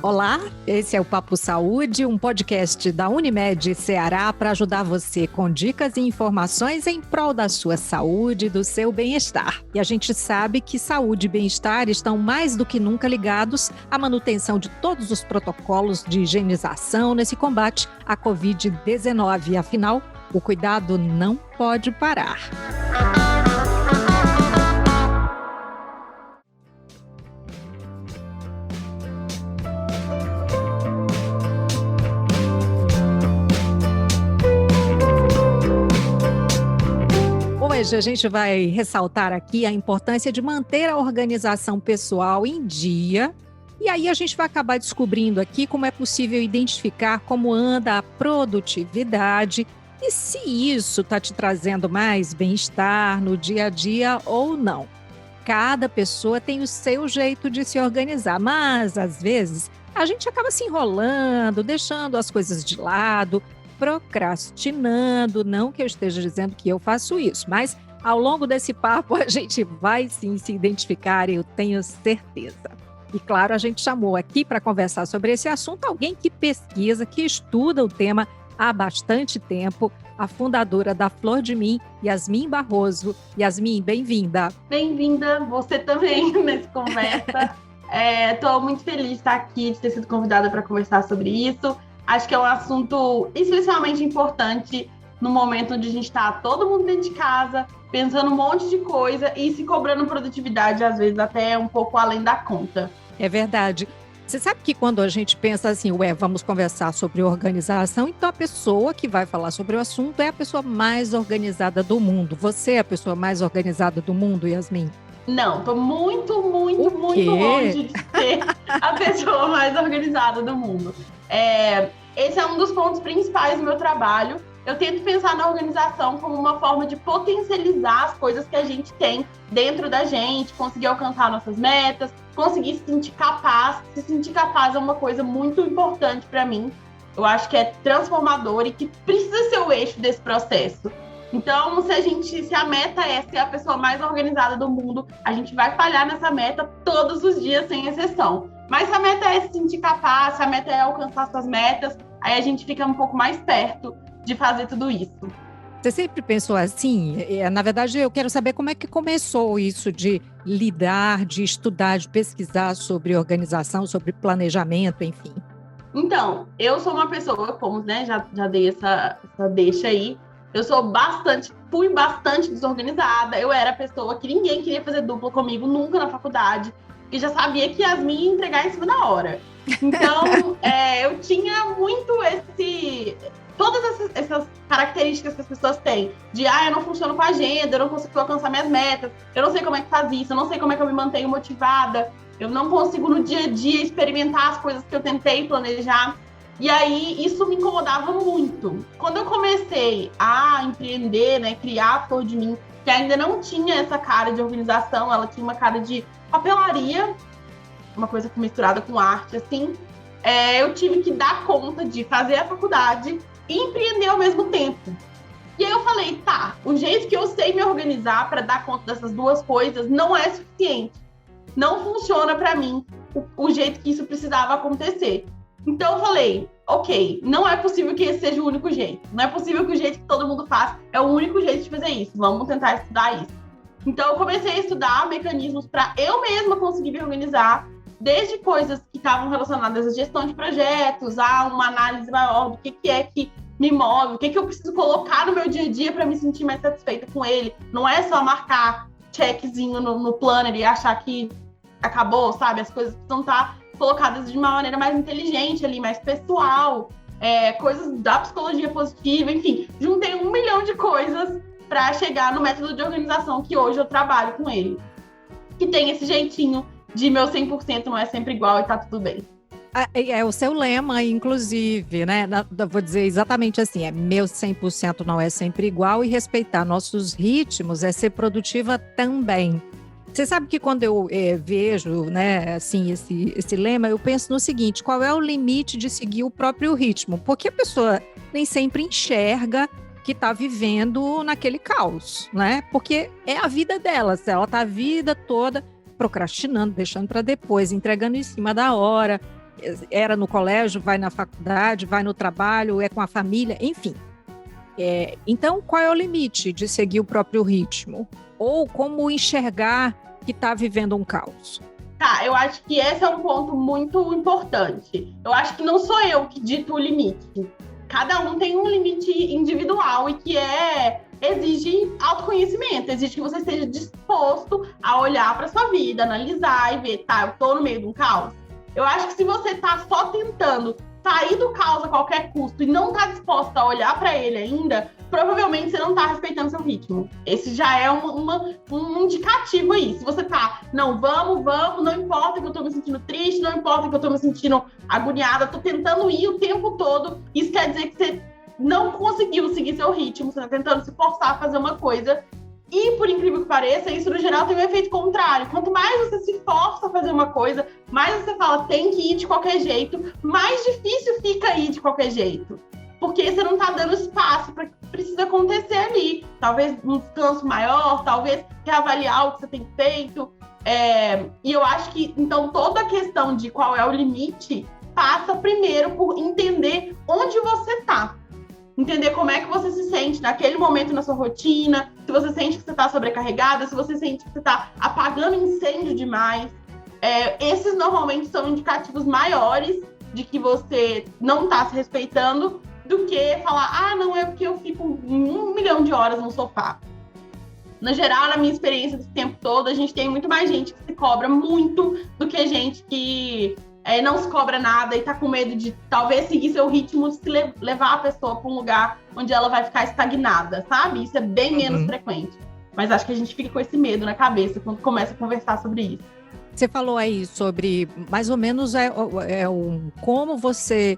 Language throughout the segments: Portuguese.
Olá, esse é o Papo Saúde, um podcast da Unimed Ceará para ajudar você com dicas e informações em prol da sua saúde e do seu bem-estar. E a gente sabe que saúde e bem-estar estão mais do que nunca ligados à manutenção de todos os protocolos de higienização nesse combate à Covid-19. Afinal, o cuidado não pode parar. Hoje a gente vai ressaltar aqui a importância de manter a organização pessoal em dia. E aí a gente vai acabar descobrindo aqui como é possível identificar como anda a produtividade e se isso está te trazendo mais bem-estar no dia a dia ou não. Cada pessoa tem o seu jeito de se organizar, mas às vezes a gente acaba se enrolando, deixando as coisas de lado, procrastinando. Não que eu esteja dizendo que eu faço isso, mas ao longo desse papo a gente vai sim se identificar, eu tenho certeza. E claro, a gente chamou aqui para conversar sobre esse assunto alguém que pesquisa, que estuda o tema há bastante tempo, a fundadora da Flor de Mim, Yasmin Barroso. Yasmin, bem-vinda. Bem-vinda, você também nessa conversa. Estou muito feliz de estar aqui, de ter sido convidada para conversar sobre isso. Acho que é um assunto especialmente importante no momento onde a gente está todo mundo dentro de casa, pensando um monte de coisa e se cobrando produtividade, às vezes até um pouco além da conta. É verdade. Você sabe que quando a gente pensa assim, vamos conversar sobre organização, então a pessoa que vai falar sobre o assunto é a pessoa mais organizada do mundo. Você é a pessoa mais organizada do mundo, Yasmin? Não, tô muito longe de ser a pessoa mais organizada do mundo. Esse é um dos pontos principais do meu trabalho. Eu tento pensar na organização como uma forma de potencializar as coisas que a gente tem dentro da gente, conseguir alcançar nossas metas, conseguir se sentir capaz. Se sentir capaz é uma coisa muito importante para mim. Eu acho que é transformador e que precisa ser o eixo desse processo. Então, se a meta é ser a pessoa mais organizada do mundo, a gente vai falhar nessa meta todos os dias, sem exceção. Mas se a meta é se sentir capaz, se a meta é alcançar suas metas, aí a gente fica um pouco mais perto de fazer tudo isso. Você sempre pensou assim? Na verdade, eu quero saber como é que começou isso de lidar, de estudar, de pesquisar sobre organização, sobre planejamento, enfim. Então, eu sou uma pessoa, como já dei essa deixa aí, fui bastante desorganizada. Eu era a pessoa que ninguém queria fazer dupla comigo nunca na faculdade, e já sabia que Yasmin ia entregar em cima da hora. Então, eu tinha muito todas essas características que as pessoas têm, de eu não funciono com a agenda, eu não consigo alcançar minhas metas, eu não sei como é que faz isso, eu não sei como é que eu me mantenho motivada, eu não consigo no dia a dia experimentar as coisas que eu tentei planejar. E aí, isso me incomodava muito. Quando eu comecei a empreender, criar a Flor de Mim, que ainda não tinha essa cara de organização, ela tinha uma cara de papelaria, uma coisa misturada com arte, assim, eu tive que dar conta de fazer a faculdade e empreender ao mesmo tempo. E aí eu falei, o jeito que eu sei me organizar para dar conta dessas duas coisas não é suficiente. Não funciona para mim o jeito que isso precisava acontecer. Então eu falei, ok, não é possível que esse seja o único jeito. Não é possível que o jeito que todo mundo faz é o único jeito de fazer isso. Vamos tentar estudar isso. Então eu comecei a estudar mecanismos para eu mesma conseguir me organizar, desde coisas que estavam relacionadas à gestão de projetos, a uma análise maior do que é que me move, o que eu preciso colocar no meu dia a dia para me sentir mais satisfeita com ele. Não é só marcar checkzinho no planner e achar que acabou, sabe? As coisas precisam estar colocadas de uma maneira mais inteligente ali, mais pessoal, coisas da psicologia positiva, enfim. Juntei 1 milhão de coisas para chegar no método de organização que hoje eu trabalho com ele. Que tem esse jeitinho de meu 100% não é sempre igual e tá tudo bem. É o seu lema, inclusive, né? Vou dizer exatamente assim, meu 100% não é sempre igual e respeitar nossos ritmos é ser produtiva também. Você sabe que quando eu vejo, assim, esse lema, eu penso no seguinte, qual é o limite de seguir o próprio ritmo? Porque a pessoa nem sempre enxerga que está vivendo naquele caos, né? Porque é a vida dela, se ela está a vida toda procrastinando, deixando para depois, entregando em cima da hora. era no colégio, vai na faculdade, vai no trabalho, é com a família, enfim. Então, qual é o limite de seguir o próprio ritmo? Ou como enxergar que está vivendo um caos? Tá, eu acho que esse é um ponto muito importante. Eu acho que não sou eu que dito o limite. Cada um tem um limite individual e que exige autoconhecimento, exige que você esteja disposto a olhar para sua vida, analisar e ver, tá, eu tô no meio de um caos. Eu acho que se você tá só tentando sair do caos a qualquer custo e não tá disposto a olhar para ele ainda, provavelmente você não tá respeitando seu ritmo. Esse já é um indicativo aí. Se você tá, não, vamos, não importa que eu tô me sentindo triste, não importa que eu tô me sentindo agoniada, tô tentando ir o tempo todo, isso quer dizer que você não conseguiu seguir seu ritmo, você tá tentando se forçar a fazer uma coisa. E, por incrível que pareça, isso no geral tem um efeito contrário. Quanto mais você se força a fazer uma coisa, mais você fala, tem que ir de qualquer jeito, mais difícil fica ir de qualquer jeito. Porque você não tá dando espaço para o que precisa acontecer ali. Talvez um descanso maior, talvez reavaliar o que você tem feito. E eu acho que, então, toda a questão de qual é o limite passa primeiro por entender onde você tá. Entender como é que você se sente naquele momento na sua rotina, se você sente que você está sobrecarregada, se você sente que você está apagando incêndio demais. Esses normalmente são indicativos maiores de que você não está se respeitando do que falar, não, é porque eu fico 1 milhão de horas no sofá. No geral, na minha experiência desse tempo todo, a gente tem muito mais gente que se cobra muito do que gente que não se cobra nada e tá com medo de talvez seguir seu ritmo, se levar a pessoa para um lugar onde ela vai ficar estagnada, sabe? Isso é bem menos frequente. Mas acho que a gente fica com esse medo na cabeça quando começa a conversar sobre isso. Você falou aí sobre, mais ou menos, como você,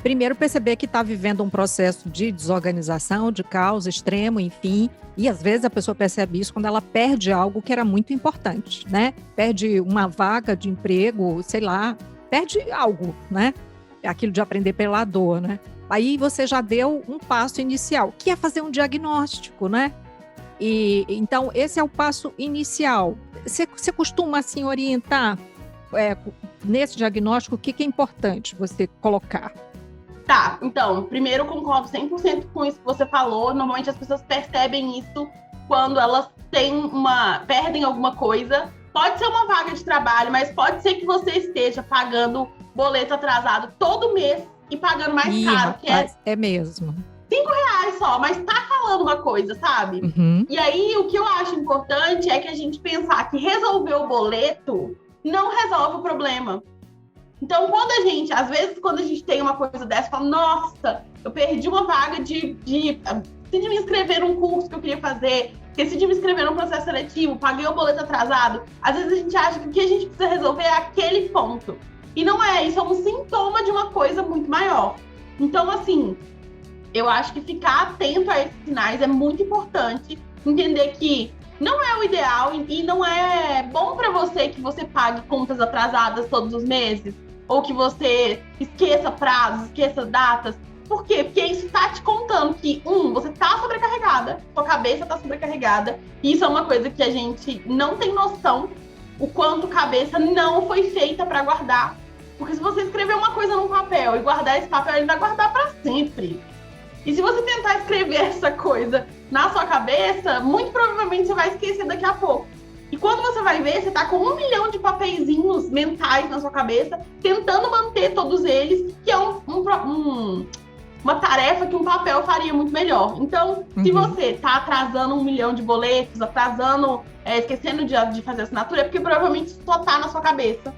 primeiro, perceber que está vivendo um processo de desorganização, de caos extremo, enfim, e às vezes a pessoa percebe isso quando ela perde algo que era muito importante, né? Perde uma vaga de emprego, sei lá, perde algo, né? Aquilo de aprender pela dor, né? Aí você já deu um passo inicial, que é fazer um diagnóstico, né? E então, esse é o passo inicial. Você costuma, assim, orientar nesse diagnóstico o que é importante você colocar? Tá, então, primeiro eu concordo 100% com isso que você falou. Normalmente as pessoas percebem isso quando elas perdem alguma coisa. Pode ser uma vaga de trabalho, mas pode ser que você esteja pagando boleto atrasado todo mês e pagando mais caro. É mesmo. R$5 só, mas tá falando uma coisa, sabe? Uhum. E aí, o que eu acho importante é que a gente pensar que resolver o boleto não resolve o problema. Então, às vezes, quando a gente tem uma coisa dessa, fala, nossa, eu perdi uma vaga esqueci de me inscrever num curso que eu queria fazer, esqueci de me inscrever num processo seletivo, paguei o boleto atrasado. Às vezes a gente acha que o que a gente precisa resolver é aquele ponto. E não é, isso é um sintoma de uma coisa muito maior. Então, assim, eu acho que ficar atento a esses sinais é muito importante, entender que não é o ideal e não é bom para você que você pague contas atrasadas todos os meses, ou que você esqueça prazos, esqueça datas. Por quê? Porque isso está te contando que, você está sobrecarregada, sua cabeça está sobrecarregada, e isso é uma coisa que a gente não tem noção, o quanto cabeça não foi feita para guardar. Porque se você escrever uma coisa num papel e guardar esse papel, ele vai guardar para sempre. E se você tentar escrever essa coisa na sua cabeça, muito provavelmente você vai esquecer daqui a pouco. E quando você vai ver, você tá com 1 milhão de papeizinhos mentais na sua cabeça, tentando manter todos eles, que é uma tarefa que um papel faria muito melhor. Então, se você tá atrasando 1 milhão de boletos, esquecendo de fazer assinatura, é porque provavelmente só tá na sua cabeça.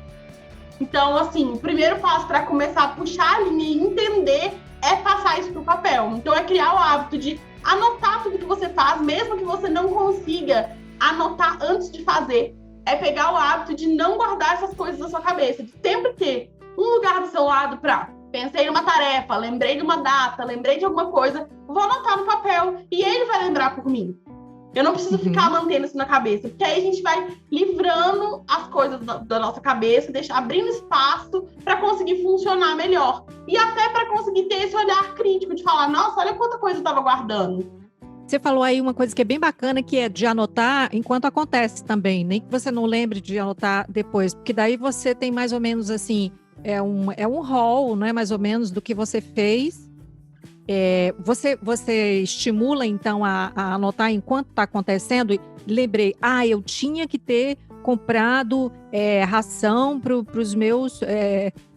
Então, assim, o primeiro passo para começar a puxar a linha e entender é passar isso pro papel. Então, é criar o hábito de anotar tudo que você faz, mesmo que você não consiga anotar antes de fazer. É pegar o hábito de não guardar essas coisas na sua cabeça, de sempre ter um lugar do seu lado para pensei numa tarefa, lembrei de uma data, lembrei de alguma coisa, vou anotar no papel e ele vai lembrar por mim. Eu não preciso ficar mantendo isso na cabeça, porque aí a gente vai livrando as coisas da nossa cabeça, abrindo espaço para conseguir funcionar melhor. E até para conseguir ter esse olhar crítico de falar, nossa, olha quanta coisa eu estava guardando. Você falou aí uma coisa que é bem bacana, que é de anotar enquanto acontece também, nem que você não lembre de anotar depois, porque daí você tem mais ou menos assim, é um rol, né, mais ou menos, do que você fez. Você estimula, então, a anotar enquanto está acontecendo. E lembrei, eu tinha que ter comprado ração para os meus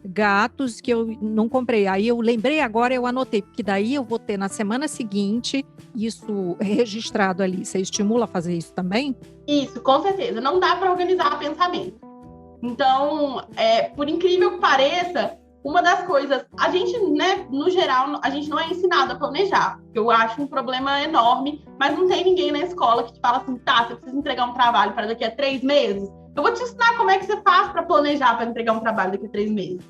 gatos que eu não comprei. Aí eu lembrei agora, eu anotei, porque daí eu vou ter na semana seguinte isso registrado ali. Você estimula a fazer isso também? Isso, com certeza. Não dá para organizar pensamento. Então, por incrível que pareça, uma das coisas, a gente, né, no geral, a gente não é ensinado a planejar, que eu acho um problema enorme, mas não tem ninguém na escola que te fala assim, tá, você precisa entregar um trabalho para daqui a 3 meses, eu vou te ensinar como é que você faz para planejar para entregar um trabalho daqui a 3 meses.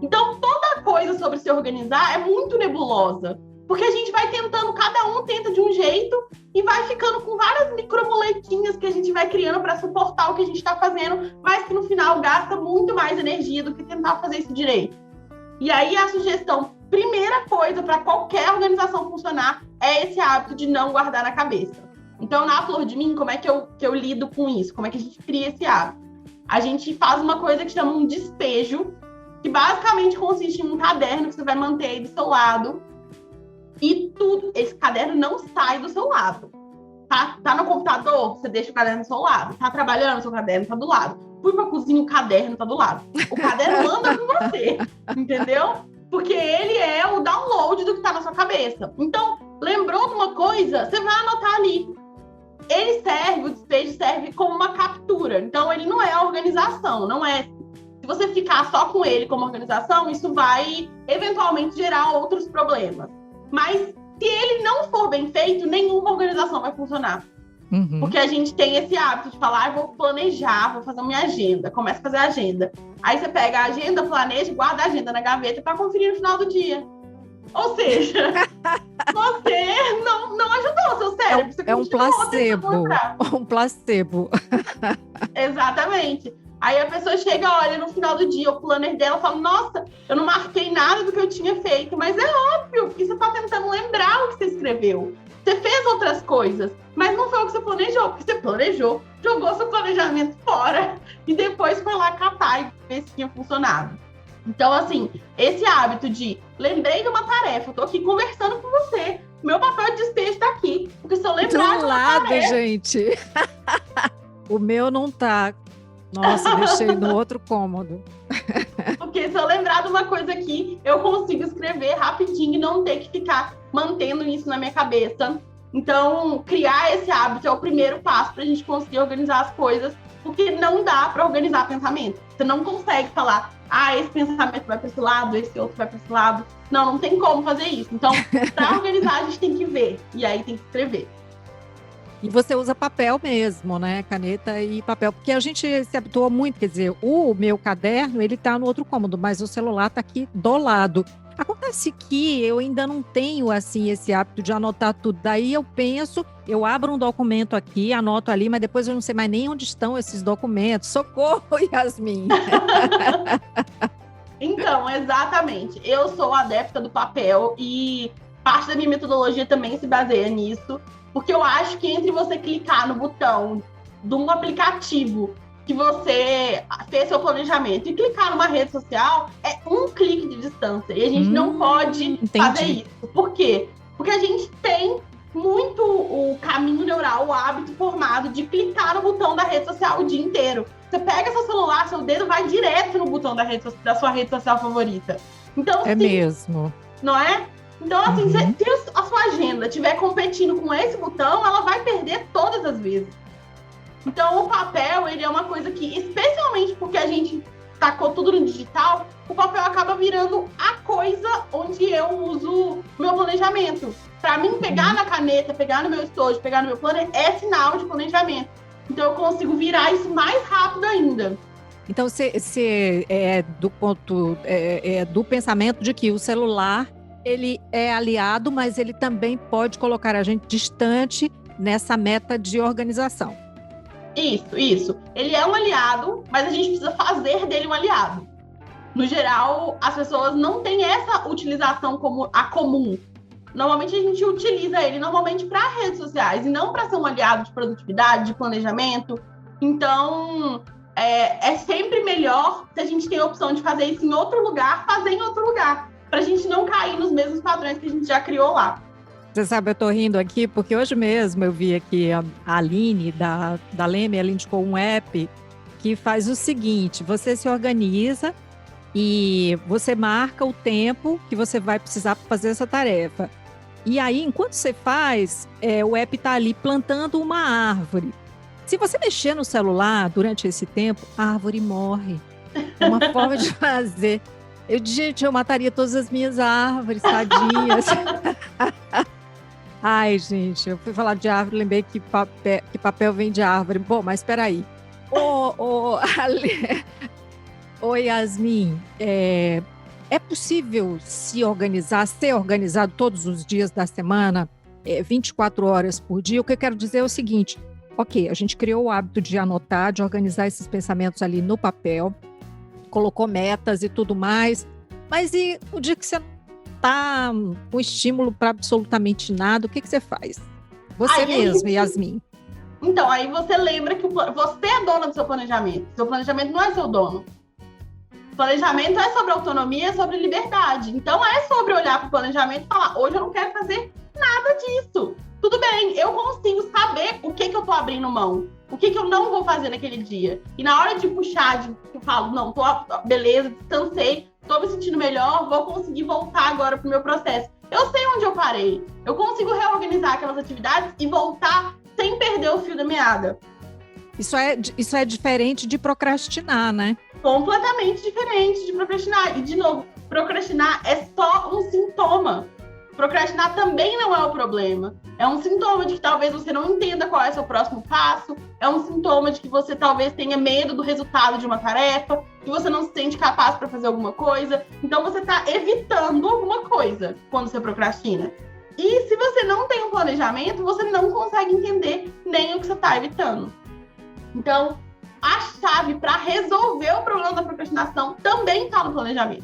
Então, toda coisa sobre se organizar é muito nebulosa, porque a gente vai tentando, cada um tenta de um jeito e vai ficando com várias micromuletinhas que a gente vai criando para suportar o que a gente está fazendo, mas que no final gasta muito mais energia do que tentar fazer isso direito. E aí a sugestão, primeira coisa para qualquer organização funcionar é esse hábito de não guardar na cabeça. Então, na Flor de Mim, como é que eu lido com isso? Como é que a gente cria esse hábito? A gente faz uma coisa que chama um despejo, que basicamente consiste em um caderno que você vai manter aí do seu lado e tudo, esse caderno não sai do seu lado. Tá no computador, você deixa o caderno do seu lado. Tá trabalhando, seu caderno tá do lado. Fui pra cozinha, o caderno tá do lado. O caderno anda com você, entendeu? Porque ele é o download do que tá na sua cabeça. Então, lembrou de uma coisa, você vai anotar ali. O despejo serve como uma captura. Então, ele não é a organização, não é. Se você ficar só com ele como organização, isso vai, eventualmente, gerar outros problemas. Mas, se ele não for bem feito, nenhuma organização vai funcionar. Uhum. Porque a gente tem esse hábito de falar, vou planejar, vou fazer minha agenda. Começa a fazer a agenda. Aí você pega a agenda, planeja, guarda a agenda na gaveta para conferir no final do dia. Ou seja, você não ajudou o seu cérebro. Você um placebo. Um placebo. Exatamente. Aí a pessoa chega, olha, no final do dia, o planner dela fala, nossa, eu não marquei nada do que eu tinha feito. Mas é óbvio, porque você está tentando lembrar o que você escreveu. Você fez outras coisas, mas não foi o que você planejou, porque você planejou, jogou seu planejamento fora e depois foi lá catar e ver se tinha funcionado. Então, assim, esse hábito de lembrei de uma tarefa, eu tô aqui conversando com você, meu papel de despejo tá aqui, porque se eu lembrar do lado, gente. O meu não tá. Nossa, deixei no outro cômodo. Porque se eu lembrar de uma coisa aqui, eu consigo escrever rapidinho e não ter que ficar mantendo isso na minha cabeça. Então, criar esse hábito é o primeiro passo para a gente conseguir organizar as coisas, porque não dá para organizar pensamento. Você não consegue falar, esse pensamento vai para esse lado, esse outro vai para esse lado. Não tem como fazer isso. Então, para organizar, a gente tem que ver, e aí tem que escrever. E você usa papel mesmo, né? Caneta e papel, porque a gente se habituou muito, quer dizer, o meu caderno, ele tá no outro cômodo, mas o celular tá aqui do lado. Acontece que eu ainda não tenho, assim, esse hábito de anotar tudo. Daí eu penso, eu abro um documento aqui, anoto ali, mas depois eu não sei mais nem onde estão esses documentos. Socorro, Yasmin! Então, exatamente. Eu sou adepta do papel e parte da minha metodologia também se baseia nisso. Porque eu acho que entre você clicar no botão de um aplicativo que você fez seu planejamento e clicar numa rede social, é um clique de distância. E a gente não pode fazer isso. Por quê? Porque a gente tem muito o caminho neural, o hábito formado de clicar no botão da rede social o dia inteiro. Você pega seu celular, seu dedo vai direto no botão da sua rede social favorita. Então, é mesmo. Não é? Então, assim, se a sua agenda estiver competindo com esse botão, ela vai perder todas as vezes. Então, o papel, ele é uma coisa que, especialmente porque a gente tacou tudo no digital, o papel acaba virando a coisa onde eu uso meu planejamento. Para mim, pegar na caneta, pegar no meu estojo, pegar no meu planner, é sinal de planejamento. Então, eu consigo virar isso mais rápido ainda. Então, você é do ponto do pensamento de que o celular ele é aliado, mas ele também pode colocar a gente distante nessa meta de organização. Isso. Ele é um aliado, mas a gente precisa fazer dele um aliado. No geral, as pessoas não têm essa utilização como a comum. Normalmente a gente utiliza ele normalmente para redes sociais e não para ser um aliado de produtividade, de planejamento. Então, é sempre melhor, se a gente tem a opção de fazer isso em outro lugar, fazer em outro lugar, para a gente não cair nos mesmos padrões que a gente já criou lá. Você sabe, eu tô rindo aqui porque hoje mesmo eu vi aqui a Aline, da Leme, ela indicou um app que faz o seguinte: você se organiza e você marca o tempo que você vai precisar para fazer essa tarefa. E aí, enquanto você faz, o app está ali plantando uma árvore. Se você mexer no celular durante esse tempo, a árvore morre. É uma forma de fazer. Gente, eu mataria todas as minhas árvores, tadinhas. Ai, gente, eu fui falar de árvore, lembrei que papel vem de árvore. Bom, mas espera aí. Oi, Yasmin, é possível ser organizado todos os dias da semana, 24 horas por dia? O que eu quero dizer é o seguinte: ok, a gente criou o hábito de anotar, de organizar esses pensamentos ali no papel, colocou metas e tudo mais, mas e o dia que você não está com estímulo para absolutamente nada, o que você faz? Você mesmo, Yasmin. Então, aí você lembra que você é dona do seu planejamento. Seu planejamento não é seu dono. Planejamento é sobre autonomia, é sobre liberdade. Então, é sobre olhar para o planejamento e falar: hoje eu não quero fazer nada disso. Tudo bem, eu consigo saber o que eu tô abrindo mão, o que eu não vou fazer naquele dia. E na hora de puxar, eu falo: não, beleza, descansei, tô me sentindo melhor, vou conseguir voltar agora pro meu processo. Eu sei onde eu parei. Eu consigo reorganizar aquelas atividades e voltar sem perder o fio da meada. Isso é diferente de procrastinar, né? Completamente diferente de procrastinar. E, de novo, procrastinar é só um sintoma. Procrastinar também não é o problema. É um sintoma de que talvez você não entenda qual é o seu próximo passo. É um sintoma de que você talvez tenha medo do resultado de uma tarefa, que você não se sente capaz para fazer alguma coisa. Então, você está evitando alguma coisa quando você procrastina. E se você não tem um planejamento, você não consegue entender nem o que você está evitando. Então, a chave para resolver o problema da procrastinação também está no planejamento.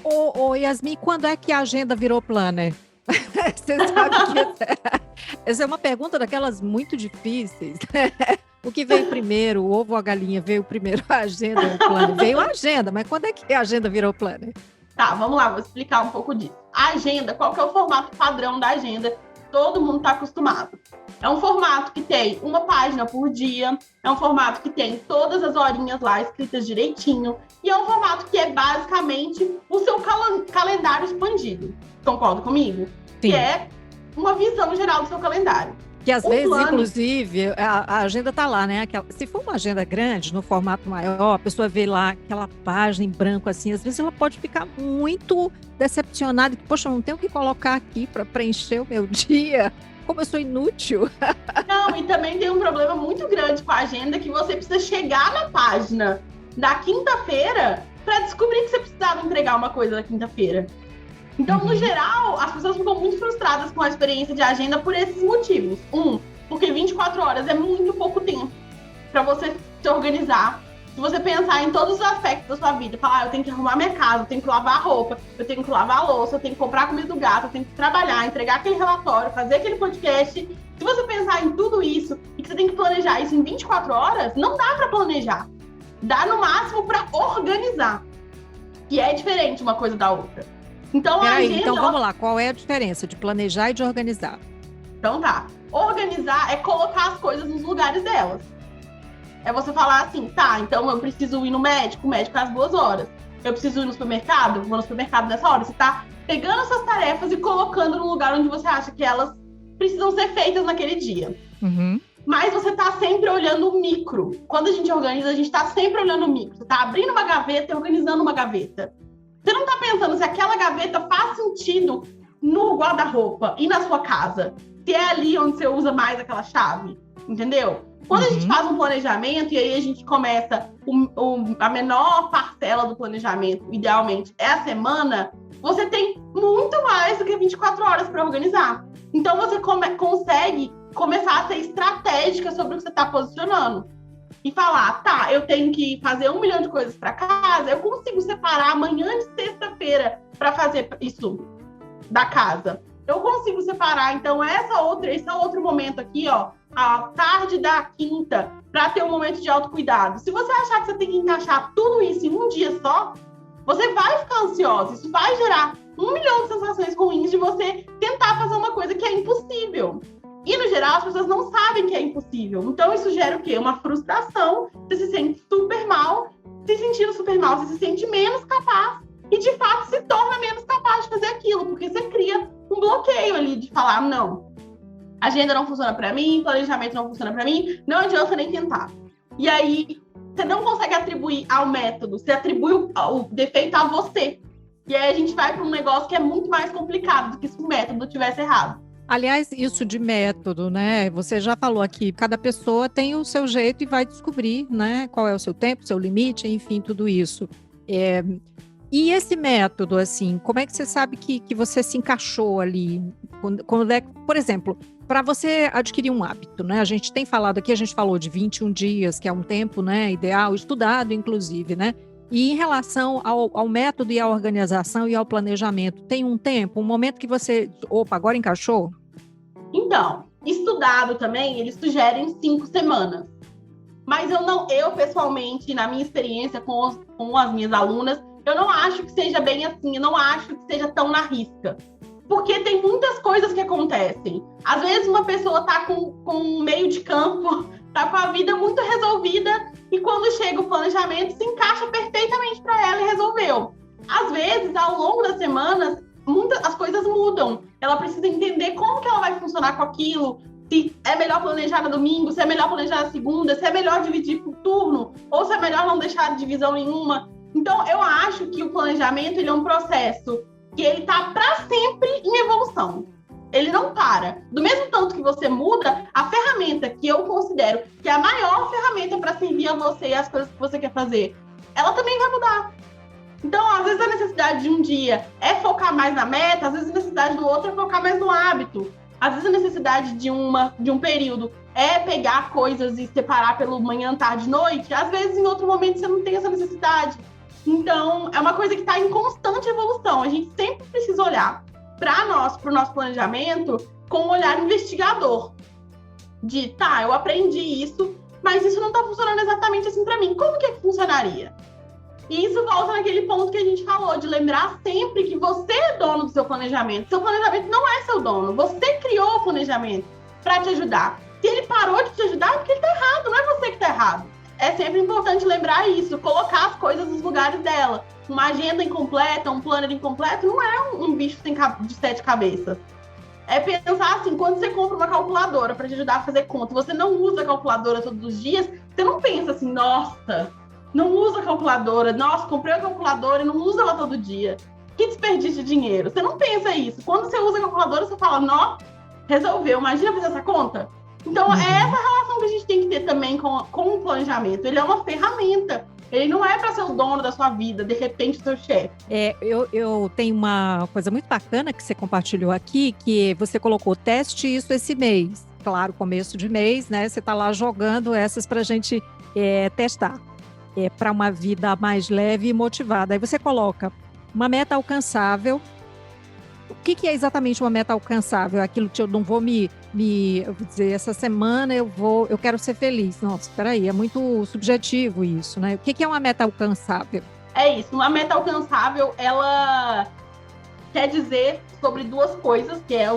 Ô, Yasmin, quando é que a agenda virou planner? Você sabe que essa é uma pergunta daquelas muito difíceis. O que veio primeiro, o ovo ou a galinha? Veio primeiro a agenda ou o planner? Veio a agenda, mas quando é que a agenda virou planner? Tá, vamos lá, vou explicar um pouco disso. A agenda, qual que é o formato padrão da agenda? Todo mundo está acostumado. É um formato que tem uma página por dia, é um formato que tem todas as horinhas lá escritas direitinho, e é um formato que é basicamente o seu calendário expandido. Concorda comigo? Sim. Que é uma visão geral do seu calendário. Que às vezes, inclusive, a agenda tá lá, né? Se for uma agenda grande, no formato maior, a pessoa vê lá aquela página em branco assim, às vezes ela pode ficar muito decepcionada, que, poxa, eu não tenho o que colocar aqui para preencher o meu dia, como eu sou inútil. Não, e também tem um problema muito grande com a agenda, que você precisa chegar na página da quinta-feira para descobrir que você precisava entregar uma coisa na quinta-feira. Então, no geral, as pessoas ficam muito frustradas com a experiência de agenda por esses motivos. Porque 24 horas é muito pouco tempo para você se organizar. Se você pensar em todos os aspectos da sua vida, falar: eu tenho que arrumar minha casa, eu tenho que lavar a roupa, eu tenho que lavar a louça, eu tenho que comprar comida do gato, eu tenho que trabalhar, entregar aquele relatório, fazer aquele podcast. Se você pensar em tudo isso e que você tem que planejar isso em 24 horas, não dá para planejar. Dá no máximo para organizar. Que é diferente uma coisa da outra. Então, então vamos lá, qual é a diferença de planejar e de organizar? Então tá, organizar é colocar as coisas nos lugares delas. É você falar assim: tá, então eu preciso ir no médico, o médico às 2 horas. Eu preciso ir no supermercado, vou no supermercado nessa hora. Você tá pegando essas tarefas e colocando no lugar onde você acha que elas precisam ser feitas naquele dia. Mas você tá sempre olhando o micro. Quando a gente organiza, a gente tá sempre olhando o micro. Você tá abrindo uma gaveta e organizando uma gaveta. Você não tá pensando se aquela gaveta faz sentido no guarda-roupa e na sua casa. Se é ali onde você usa mais aquela chave, entendeu? Quando a gente faz um planejamento e aí a gente começa a menor parcela do planejamento, idealmente, é a semana, você tem muito mais do que 24 horas para organizar. Então, você consegue começar a ser estratégica sobre o que você está posicionando. e falar, tá, eu tenho que fazer 1 milhão de coisas para casa, eu consigo separar amanhã de sexta-feira para fazer isso da casa. Eu consigo separar, então, esse é outro momento aqui, ó, a tarde da quinta, para ter um momento de autocuidado. Se você achar que você tem que encaixar tudo isso em um dia só, você vai ficar ansiosa. Isso vai gerar 1 milhão de sensações ruins de você tentar fazer uma coisa que é impossível. E, no geral, as pessoas não sabem que é impossível. Então, isso gera o quê? Uma frustração, você se sente super mal, se sentindo super mal, você se sente menos capaz e, de fato, se torna menos capaz de fazer aquilo, porque você cria um bloqueio ali de falar, não, agenda não funciona para mim, planejamento não funciona para mim, não adianta nem tentar. E aí, você não consegue atribuir ao método, você atribui o defeito a você. E aí a gente vai para um negócio que é muito mais complicado do que se o método tivesse errado. Aliás, isso de método, né? Você já falou aqui, cada pessoa tem o seu jeito e vai descobrir, né? Qual é o seu tempo, seu limite, enfim, tudo isso. E esse método, assim, como é que você sabe que você se encaixou ali? Quando é, por exemplo, para você adquirir um hábito, né? A gente tem falado aqui, a gente falou de 21 dias, que é um tempo, né, ideal, estudado, inclusive, né? E em relação ao método e à organização e ao planejamento, tem um tempo, um momento que você, opa, agora encaixou? Então, estudado também, eles sugerem 5 semanas. Mas eu pessoalmente, na minha experiência com as minhas alunas, eu não acho que seja bem assim, eu não acho que seja tão na risca. Porque tem muitas coisas que acontecem. Às vezes uma pessoa tá com um meio de campo, tá com a vida muito resolvida, e quando chega o planejamento, se encaixa perfeitamente para ela e resolveu. Às vezes, ao longo das semanas, as coisas mudam. Ela precisa entender como que ela vai funcionar com aquilo, se é melhor planejar no domingo, se é melhor planejar na segunda, se é melhor dividir por turno, ou se é melhor não deixar divisão nenhuma. Então, eu acho que o planejamento ele é um processo que ele está para sempre em evolução. Ele não para. Do mesmo tanto que você muda, a ferramenta que eu considero que é a maior ferramenta para servir a você e as coisas que você quer fazer, ela também vai mudar. Então, às vezes, a necessidade de um dia é focar mais na meta, às vezes a necessidade do outro é focar mais no hábito. Às vezes a necessidade de um período é pegar coisas e separar pelo manhã, tarde, noite. Às vezes, em outro momento, você não tem essa necessidade. Então, é uma coisa que está em constante evolução. A gente sempre precisa olhar para o nosso planejamento com um olhar investigador. De, tá, eu aprendi isso, mas isso não está funcionando exatamente assim para mim. Como que funcionaria? E isso volta naquele ponto que a gente falou, de lembrar sempre que você é dono do seu planejamento. Seu planejamento não é seu dono. Você criou o planejamento para te ajudar. Se ele parou de te ajudar, é porque ele está errado, não é você que está errado. É sempre importante lembrar isso, colocar as coisas nos lugares dela. Uma agenda incompleta, um planner incompleto, não é um bicho de 7 cabeças. É pensar assim, quando você compra uma calculadora para te ajudar a fazer conta, você não usa a calculadora todos os dias, você não pensa assim, nossa, não usa a calculadora, nossa, comprei a calculadora e não usa ela todo dia. Que desperdício de dinheiro. Você não pensa isso. Quando você usa a calculadora, você fala, nó, resolveu, imagina fazer essa conta. Então, é essa relação que a gente tem que ter também com o planejamento. Ele é uma ferramenta. Ele não é para ser o dono da sua vida, de repente, o seu chefe. Eu tenho uma coisa muito bacana que você compartilhou aqui, que você colocou teste isso esse mês. Claro, começo de mês, né? Você está lá jogando essas para a gente testar. Para uma vida mais leve e motivada. Aí você coloca uma meta alcançável. O que é exatamente uma meta alcançável? Aquilo que eu não vou eu vou dizer, essa semana eu quero ser feliz. Nossa, espera aí, é muito subjetivo isso, né? O que é uma meta alcançável? É isso, uma meta alcançável, ela quer dizer sobre duas coisas, que é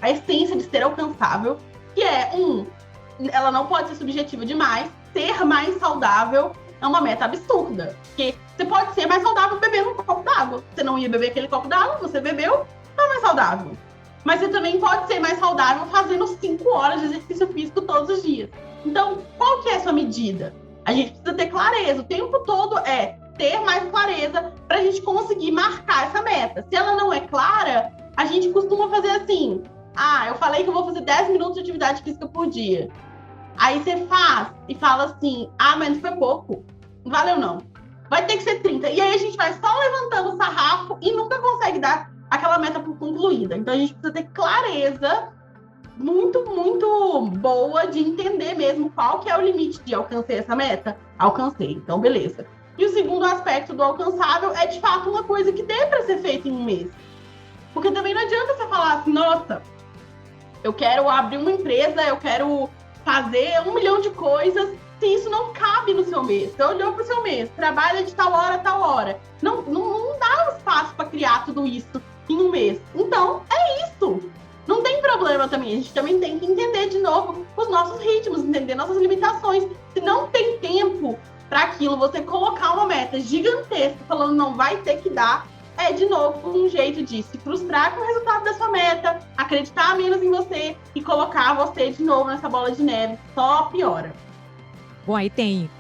a essência de ser alcançável, que é, ela não pode ser subjetiva demais. Ser mais saudável é uma meta absurda, porque você pode ser mais saudável bebendo um copo d'água. Você não ia beber aquele copo d'água, você bebeu, tá mais saudável. Mas você também pode ser mais saudável fazendo 5 horas de exercício físico todos os dias. Então, qual que é a sua medida? A gente precisa ter clareza. O tempo todo ter mais clareza para a gente conseguir marcar essa meta. Se ela não é clara, a gente costuma fazer assim, eu falei que eu vou fazer 10 minutos de atividade física por dia. Aí você faz e fala assim, mas não foi pouco, não valeu não. Vai ter que ser 30. E aí a gente vai só levantando o sarrafo e nunca consegue dar aquela meta por concluída. Então a gente precisa ter clareza muito, muito boa de entender mesmo qual que é o limite de alcancei essa meta. Alcancei, então beleza. E o segundo aspecto do alcançável é, de fato, uma coisa que dê para ser feita em um mês. Porque também não adianta você falar assim, nossa, eu quero abrir uma empresa, eu quero fazer 1 milhão de coisas, se isso não cabe no seu mês. Você olhou para o seu mês, trabalha de tal hora a tal hora. Não dá espaço para criar tudo isso em um mês. Então, é isso. Não tem problema também. A gente também tem que entender de novo os nossos ritmos, entender nossas limitações. Se não tem tempo para aquilo, você colocar uma meta gigantesca, falando não vai ter que dar, é de novo um jeito de se frustrar com o resultado da sua meta, acreditar menos em você e colocar você de novo nessa bola de neve. Só piora. Bom, aí tem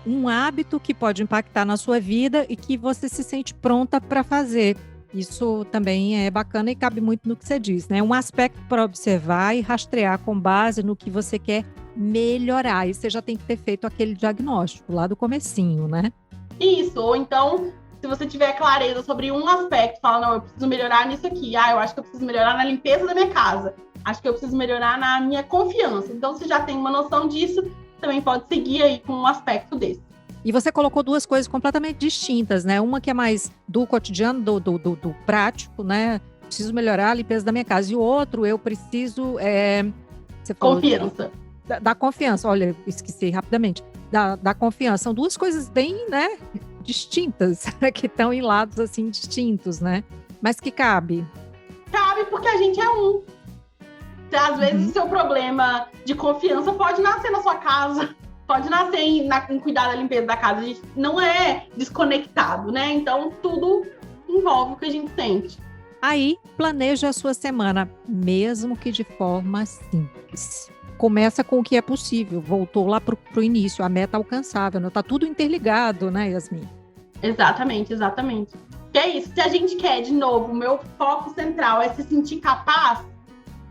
um hábito que pode impactar na sua vida e que você se sente pronta para fazer. Isso também é bacana e cabe muito no que você diz, né? Um aspecto para observar e rastrear com base no que você quer melhorar. E você já tem que ter feito aquele diagnóstico lá do comecinho, né? Isso, ou então, se você tiver clareza sobre um aspecto, fala, não, eu preciso melhorar nisso aqui. Eu acho que eu preciso melhorar na limpeza da minha casa. Acho que eu preciso melhorar na minha confiança. Então, se já tem uma noção disso, também pode seguir aí com um aspecto desse. E você colocou duas coisas completamente distintas, né? Uma que é mais do cotidiano, do prático, né? Preciso melhorar a limpeza da minha casa. E o outro, eu preciso... você falou confiança. Da confiança. Olha, esqueci rapidamente. Da confiança. São duas coisas bem, né, distintas, que estão em lados, assim, distintos, né? Mas que cabe. Cabe porque a gente é um. Às vezes o seu problema de confiança pode nascer na sua casa. Pode nascer em cuidar da limpeza da casa. A gente não é desconectado, né? Então, tudo envolve o que a gente sente. Aí, planeja a sua semana, mesmo que de forma simples. Começa com o que é possível. Voltou lá pro início, a meta alcançável. Né? Tá tudo interligado, né, Yasmin? Exatamente. Que é isso. Se a gente quer, de novo, o meu foco central é se sentir capaz,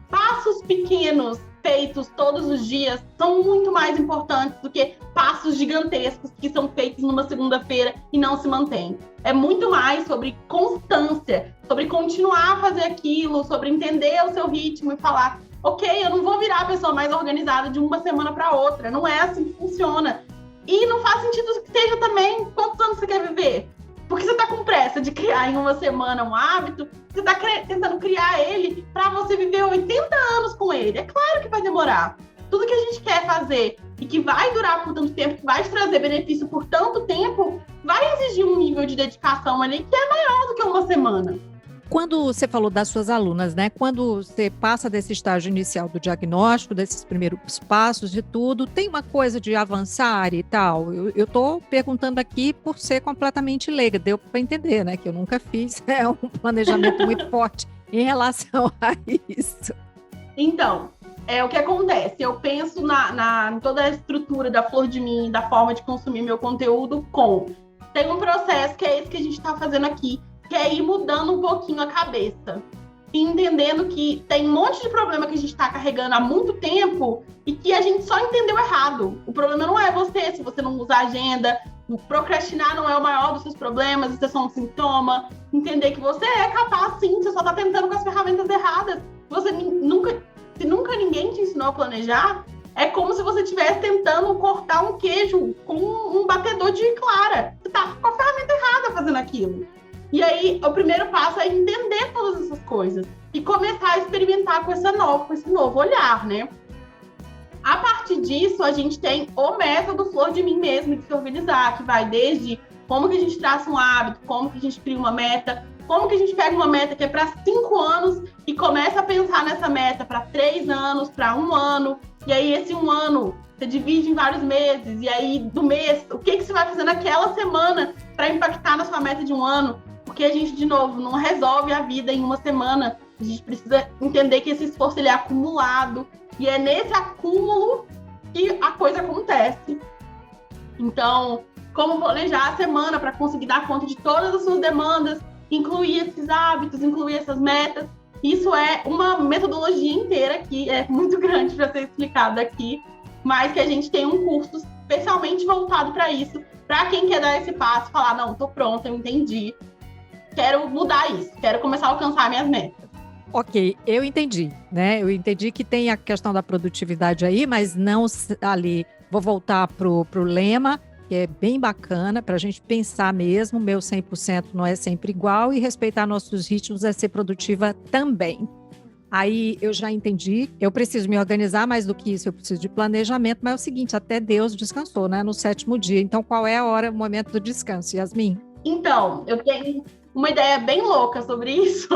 passos pequenos feitos todos os dias são muito mais importantes do que passos gigantescos que são feitos numa segunda-feira e não se mantêm. É muito mais sobre constância, sobre continuar a fazer aquilo, sobre entender o seu ritmo e falar, ok, eu não vou virar a pessoa mais organizada de uma semana para outra, não é assim que funciona. E não faz sentido que seja também quantos anos você quer viver. Porque você está com pressa de criar em uma semana um hábito, você está tentando criar ele para você viver 80 anos com ele. É claro que vai demorar. Tudo que a gente quer fazer e que vai durar por tanto tempo, que vai te trazer benefício por tanto tempo, vai exigir um nível de dedicação ali que é maior do que uma semana. Quando você falou das suas alunas, né? Quando você passa desse estágio inicial do diagnóstico, desses primeiros passos e tudo, tem uma coisa de avançar e tal? Eu tô perguntando aqui por ser completamente leiga, deu para entender, né? Que eu nunca fiz um planejamento muito forte em relação a isso. Então, o que acontece? Eu penso em toda a estrutura da Flor de Mim, da forma de consumir meu conteúdo tem um processo que é esse que a gente está fazendo aqui, que é ir mudando um pouquinho a cabeça. E entendendo que tem um monte de problema que a gente está carregando há muito tempo e que a gente só entendeu errado. O problema não é você, se você não usar agenda. Procrastinar não é o maior dos seus problemas, isso é só um sintoma. Entender que você é capaz, sim, você só está tentando com as ferramentas erradas. Se nunca ninguém te ensinou a planejar, é como se você estivesse tentando cortar um queijo com um batedor de clara. Você está com a ferramenta errada fazendo aquilo. E aí, o primeiro passo é entender todas essas coisas e começar a experimentar com esse novo olhar, né? A partir disso, a gente tem o método Flor de Mim mesmo, de se organizar, que vai desde como que a gente traça um hábito, como que a gente cria uma meta, como que a gente pega uma meta que é para 5 anos e começa a pensar nessa meta para 3 anos, para 1 ano, e aí esse 1 ano você divide em vários meses, e aí do mês, o que você vai fazer naquela semana para impactar na sua meta de 1 ano? Porque a gente, de novo, não resolve a vida em uma semana. A gente precisa entender que esse esforço ele é acumulado. E é nesse acúmulo que a coisa acontece. Então, como planejar a semana para conseguir dar conta de todas as suas demandas, incluir esses hábitos, incluir essas metas. Isso é uma metodologia inteira que é muito grande para ser explicado aqui, mas que a gente tem um curso especialmente voltado para isso, para quem quer dar esse passo, falar, não, estou pronta, eu entendi. Quero mudar isso, quero começar a alcançar minhas metas. Ok, eu entendi, né? Eu entendi que tem a questão da produtividade aí, mas não ali. Vou voltar pro lema, que é bem bacana, para a gente pensar mesmo, meu 100% não é sempre igual e respeitar nossos ritmos é ser produtiva também. Aí eu já entendi, eu preciso me organizar, mais do que isso, eu preciso de planejamento, mas é o seguinte, até Deus descansou, né? No 7º dia. Então, qual é a hora, o momento do descanso, Yasmin? Então, eu tenho uma ideia bem louca sobre isso,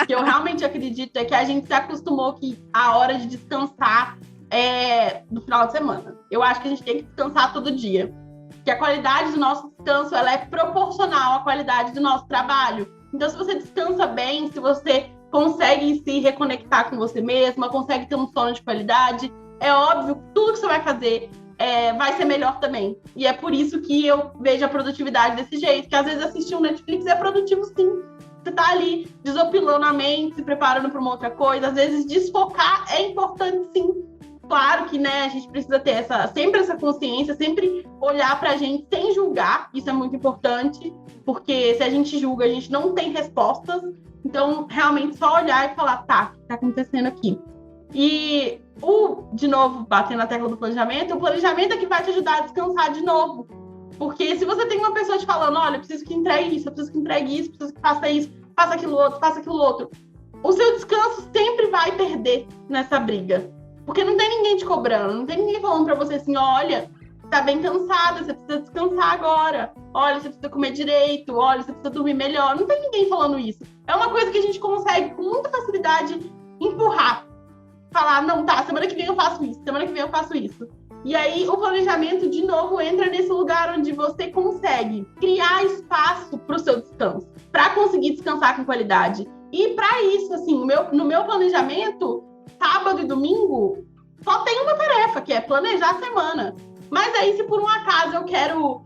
que eu realmente acredito, é que a gente se acostumou que a hora de descansar é no final de semana. Eu acho que a gente tem que descansar todo dia. Que a qualidade do nosso descanso, ela é proporcional à qualidade do nosso trabalho. Então, se você descansa bem, se você consegue se reconectar com você mesma, consegue ter um sono de qualidade, é óbvio que tudo que você vai fazer vai ser melhor também. E é por isso que eu vejo a produtividade desse jeito, que às vezes assistir um Netflix é produtivo sim. Você tá ali desopilando a mente, se preparando para uma outra coisa, às vezes desfocar é importante sim. Claro que, né, a gente precisa ter sempre essa consciência, sempre olhar pra gente sem julgar, isso é muito importante, porque se a gente julga, a gente não tem respostas, então realmente só olhar e falar, tá, o que tá acontecendo aqui? E de novo, batendo na tecla do planejamento, o planejamento é que vai te ajudar a descansar de novo. Porque se você tem uma pessoa te falando, olha, eu preciso que entregue isso, eu preciso que entregue isso, eu preciso que faça isso, faça aquilo outro, o seu descanso sempre vai perder nessa briga. Porque não tem ninguém te cobrando, não tem ninguém falando pra você assim, olha, tá bem cansada, você precisa descansar agora. Olha, você precisa comer direito, olha, você precisa dormir melhor. Não tem ninguém falando isso. É uma coisa que a gente consegue com muita facilidade empurrar. Falar, não, tá, semana que vem eu faço isso, semana que vem eu faço isso. E aí o planejamento, de novo, entra nesse lugar onde você consegue criar espaço pro seu descanso, para conseguir descansar com qualidade. E para isso, assim, no meu planejamento, sábado e domingo, só tem uma tarefa, que é planejar a semana. Mas aí, se por um acaso eu quero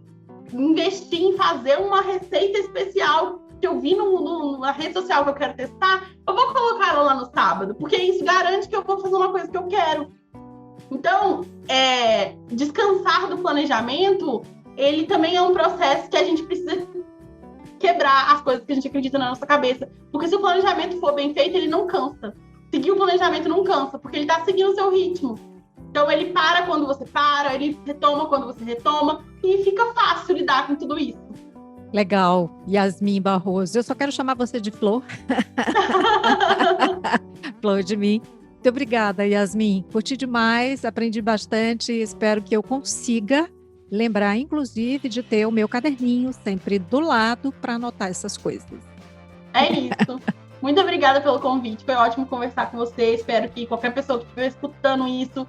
investir em fazer uma receita especial que eu vi na rede social que eu quero testar, eu vou colocar ela lá no sábado, porque isso garante que eu vou fazer uma coisa que eu quero. Então, descansar do planejamento, ele também é um processo que a gente precisa quebrar as coisas que a gente acredita na nossa cabeça. Porque se o planejamento for bem feito, ele não cansa. Seguir o planejamento não cansa, porque ele está seguindo o seu ritmo. Então, ele para quando você para, ele retoma quando você retoma, e fica fácil lidar com tudo isso. Legal, Yasmin Barroso. Eu só quero chamar você de Flor. Flor de mim. Muito obrigada, Yasmin. Curti demais, aprendi bastante e espero que eu consiga lembrar, inclusive, de ter o meu caderninho sempre do lado para anotar essas coisas. É isso. Muito obrigada pelo convite. Foi ótimo conversar com você. Espero que qualquer pessoa que estiver escutando isso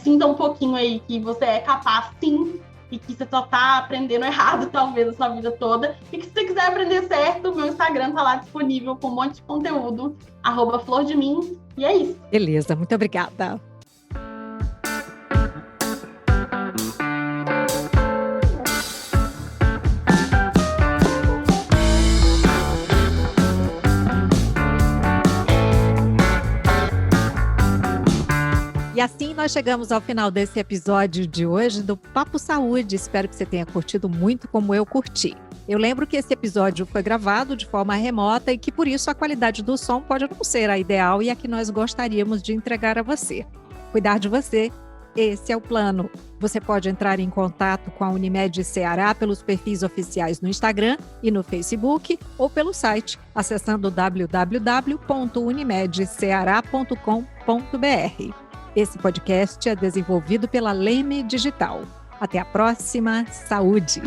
sinta um pouquinho aí que você é capaz, sim, e que você só tá aprendendo errado, talvez, a sua vida toda. E que se você quiser aprender certo, meu Instagram tá lá disponível com um monte de conteúdo, @flordemim. E é isso. Beleza, muito obrigada. E assim nós chegamos ao final desse episódio de hoje do Papo Saúde. Espero que você tenha curtido muito como eu curti. Eu lembro que esse episódio foi gravado de forma remota e que por isso a qualidade do som pode não ser a ideal e a que nós gostaríamos de entregar a você. Cuidar de você, esse é o plano. Você pode entrar em contato com a Unimed Ceará pelos perfis oficiais no Instagram e no Facebook ou pelo site, acessando www.unimedceara.com.br. Esse podcast é desenvolvido pela Leme Digital. Até a próxima. Saúde!